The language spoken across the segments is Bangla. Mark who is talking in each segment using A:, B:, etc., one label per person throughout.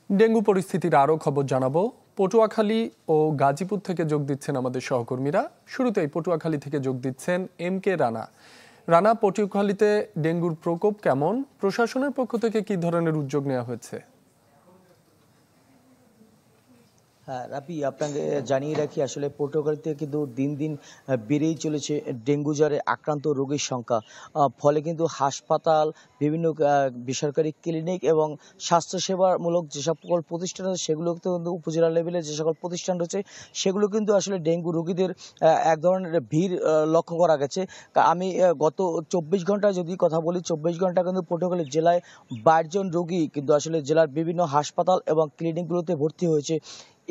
A: ডেঙ্গু পরিস্থিতির আরও খবর জানাবো। পটুয়াখালী ও গাজীপুর থেকে যোগ দিচ্ছেন আমাদের সহকর্মীরা। শুরুতেই পটুয়াখালী থেকে যোগ দিচ্ছেন MK রানা। রানা, পটুয়াখালীতে ডেঙ্গুর প্রকোপ কেমন? প্রশাসনের পক্ষ থেকে কি ধরনের উদ্যোগ নেওয়া হয়েছে?
B: হ্যাঁ রাবি, আপনাকে জানিয়ে রাখি আসলে পটুয়াখালীতে কিন্তু দিন দিন বেড়েই চলেছে ডেঙ্গু জ্বরে আক্রান্ত রোগীর সংখ্যা। ফলে কিন্তু হাসপাতাল, বিভিন্ন বেসরকারি ক্লিনিক এবং স্বাস্থ্যসেবামূলক যে সকল প্রতিষ্ঠান আছে সেগুলোতে কিন্তু উপজেলা লেভেলে যে সকল প্রতিষ্ঠান রয়েছে সেগুলো কিন্তু আসলে ডেঙ্গু রোগীদের এক ধরনের ভিড় লক্ষ্য করা গেছে। আমি গত 24 ঘন্টা যদি কথা বলি, 24 ঘন্টা কিন্তু পটুয়াখালী জেলায় 22 জন রোগী কিন্তু আসলে জেলার বিভিন্ন হাসপাতাল এবং ক্লিনিকগুলোতে ভর্তি হয়েছে।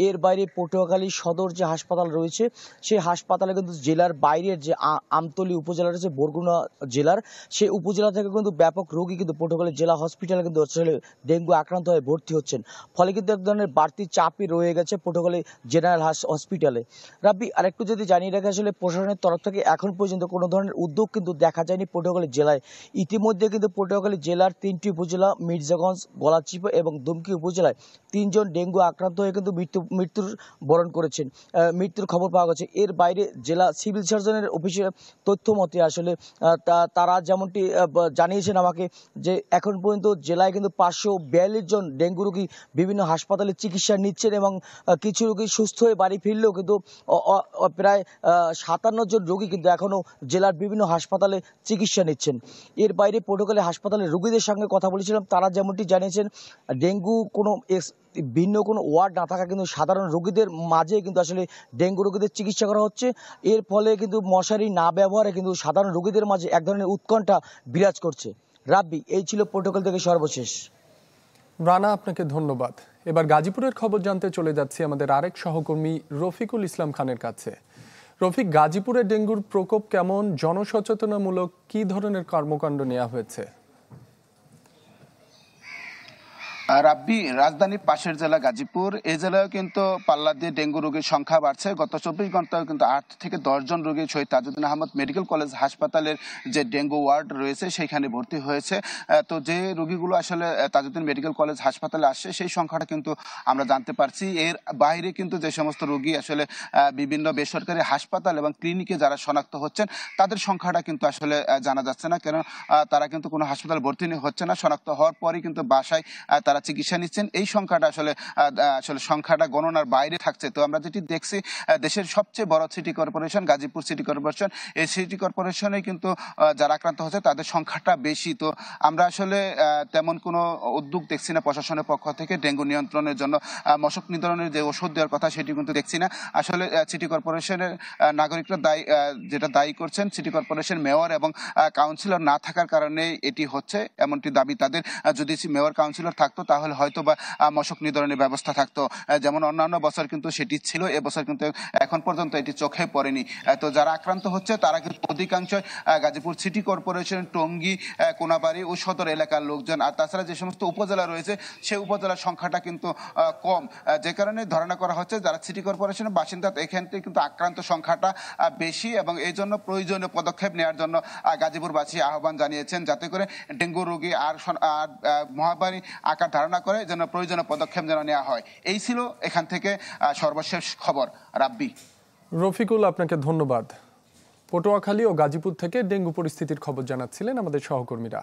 B: এর বাইরে পটুয়াখালী সদর যে হাসপাতাল রয়েছে সেই হাসপাতালে কিন্তু জেলার বাইরের যে আমতলী উপজেলা রয়েছে বরগুনা জেলার, সেই উপজেলা থেকে কিন্তু ব্যাপক রোগী কিন্তু পটুয়াখালী জেলা হসপিটালে কিন্তু আসলে ডেঙ্গু আক্রান্ত হয়ে ভর্তি হচ্ছেন। ফলে কিন্তু এক ধরনের বাড়তি চাপই রয়ে গেছে পটুয়াখালী জেনারেল হসপিটালে। রাব্বি, আরেকটু যদি জানিয়ে রাখি, আসলে প্রশাসনের তরফ থেকে এখন পর্যন্ত কোনো ধরনের উদ্যোগ কিন্তু দেখা যায়নি পটুয়াখালী জেলায়। ইতিমধ্যে কিন্তু পটুয়াখালী জেলার 3টি উপজেলা মির্জাগঞ্জ, গলাচিপা এবং দুমকি উপজেলায় 3 জন ডেঙ্গু আক্রান্ত হয়ে কিন্তু মৃত্যুর বরণ করেছেন, মৃত্যুর খবর পাওয়া গেছে। এর বাইরে জেলা সিভিল সার্জনের অফিসের তথ্য মতে আসলে তারা যেমনটি জানিয়েছেন আমাকে যে এখন পর্যন্ত জেলায় কিন্তু 542 জন ডেঙ্গু রোগী বিভিন্ন হাসপাতালে চিকিৎসা নিচ্ছেন এবং কিছু রোগী সুস্থ হয়ে বাড়ি ফিরলেও কিন্তু প্রায় 57 জন রোগী কিন্তু এখনো জেলার বিভিন্ন হাসপাতালে চিকিৎসা নিচ্ছেন। এর বাইরে পটুয়াখালী হাসপাতালের রোগীদের সঙ্গে কথা বলেছিলাম, তারা যেমনটি জানিয়েছেন ডেঙ্গু কোনো ভিন্ন কোনো ওয়ার্ড না থাকা কিন্তু সাধারণ রোগীদের মাঝে কিন্তু আসলে ডেঙ্গু রোগীদের চিকিৎসা করা হচ্ছে। এর ফলে কিন্তু মশারি না ব্যবহারে কিন্তু সাধারণ রোগীদের মাঝে এক ধরনের উৎকণ্ঠা বিরাজ করছে। রাব্বি, এই ছিল পটুয়াখালী থেকে সর্বশেষ।
A: রানা, আপনাকে ধন্যবাদ। এবার গাজীপুরের খবর জানতে চলে যাচ্ছি আমাদের আরেক সহকর্মী রফিকুল ইসলাম খানের কাছে। রফিক, গাজীপুরে ডেঙ্গুর প্রকোপ কেমন? জনসচেতনামূলক কি ধরনের কর্মকাণ্ড নেওয়া হয়েছে?
C: রাব্বি, রাজধানীর পাশের জেলা গাজীপুর, এই জেলায় কিন্তু পাল্লা দিয়ে ডেঙ্গু রোগীর সংখ্যা বাড়ছে। গত 24 ঘন্টায় কিন্তু 8 থেকে 10 জন রোগী শহীদ তাজউদ্দিন আহমদ মেডিকেল কলেজ হাসপাতালের যে ডেঙ্গু ওয়ার্ড রয়েছে সেখানে ভর্তি হয়েছে। তো যে রোগীগুলো আসলে তাজউদ্দিন মেডিকেল কলেজ হাসপাতালে আসছে সেই সংখ্যাটা কিন্তু আমরা জানতে পারছি। এর বাইরে কিন্তু যে সমস্ত রোগী আসলে বিভিন্ন বেসরকারি হাসপাতাল এবং ক্লিনিকে যারা শনাক্ত হচ্ছেন তাদের সংখ্যাটা কিন্তু আসলে জানা যাচ্ছে না, কেন তারা কিন্তু কোনো হাসপাতাল ভর্তি হচ্ছে না। শনাক্ত হওয়ার পরই কিন্তু বাসায় তারা চিকিৎসা নিচ্ছেন। এই সংখ্যাটা আসলে সংখ্যাটা গণনার বাইরে থাকছে। তো আমরা যেটি দেখছি, দেশের সবচেয়ে বড় city corporation Gazipur city corporation, এই সিটি কর্পোরেশনে কিন্তু যারা আক্রান্ত হচ্ছে তাদের সংখ্যাটা বেশি। তো আমরা আসলে তেমন কোনো উদ্যোগ দেখছি না প্রশাসনের পক্ষ থেকে ডেঙ্গু নিয়ন্ত্রণের জন্য। মশক নিধনের যে ওষুধ দেওয়ার কথা সেটি কিন্তু দেখছি না। আসলে সিটি কর্পোরেশনের নাগরিকরা যেটা দায়ী করছেন, সিটি কর্পোরেশন মেয়র এবং কাউন্সিলর না থাকার কারণে এটি হচ্ছে, এমনটি দাবি তাদের। যদি মেয়র কাউন্সিলর থাকতো তাহলে হয়তো বা মশক নিধনের ব্যবস্থা থাকতো, যেমন অন্যান্য বছর কিন্তু সেটি ছিল। এবছর কিন্তু এখন পর্যন্ত এটি চোখে পড়েনি। তো যারা আক্রান্ত হচ্ছে তারা কিন্তু অধিকাংশ গাজীপুর সিটি কর্পোরেশন, টঙ্গী, কোনাবাড়ি ও সদর এলাকার লোকজন। আর তাছাড়া যে সমস্ত উপজেলা রয়েছে সেই উপজেলার সংখ্যাটা কিন্তু কম, যে কারণে ধারণা করা হচ্ছে যারা সিটি কর্পোরেশনের বাসিন্দা এখান থেকে কিন্তু আক্রান্ত সংখ্যাটা বেশি, এবং এই জন্য প্রয়োজনীয় পদক্ষেপ নেওয়ার জন্য গাজীপুরবাসী আহ্বান জানিয়েছেন যাতে করে ডেঙ্গু রোগী আর মহামারী আকার ধারণা করে যেন প্রয়োজনীয় পদক্ষেপ যেন নেওয়া হয়। এই ছিল এখান থেকে সর্বশেষ খবর। রাব্বি।
A: রফিকুল, আপনাকে ধন্যবাদ। পটুয়াখালী ও গাজীপুর থেকে ডেঙ্গু পরিস্থিতির খবর জানাচ্ছিলেন আমাদের সহকর্মীরা।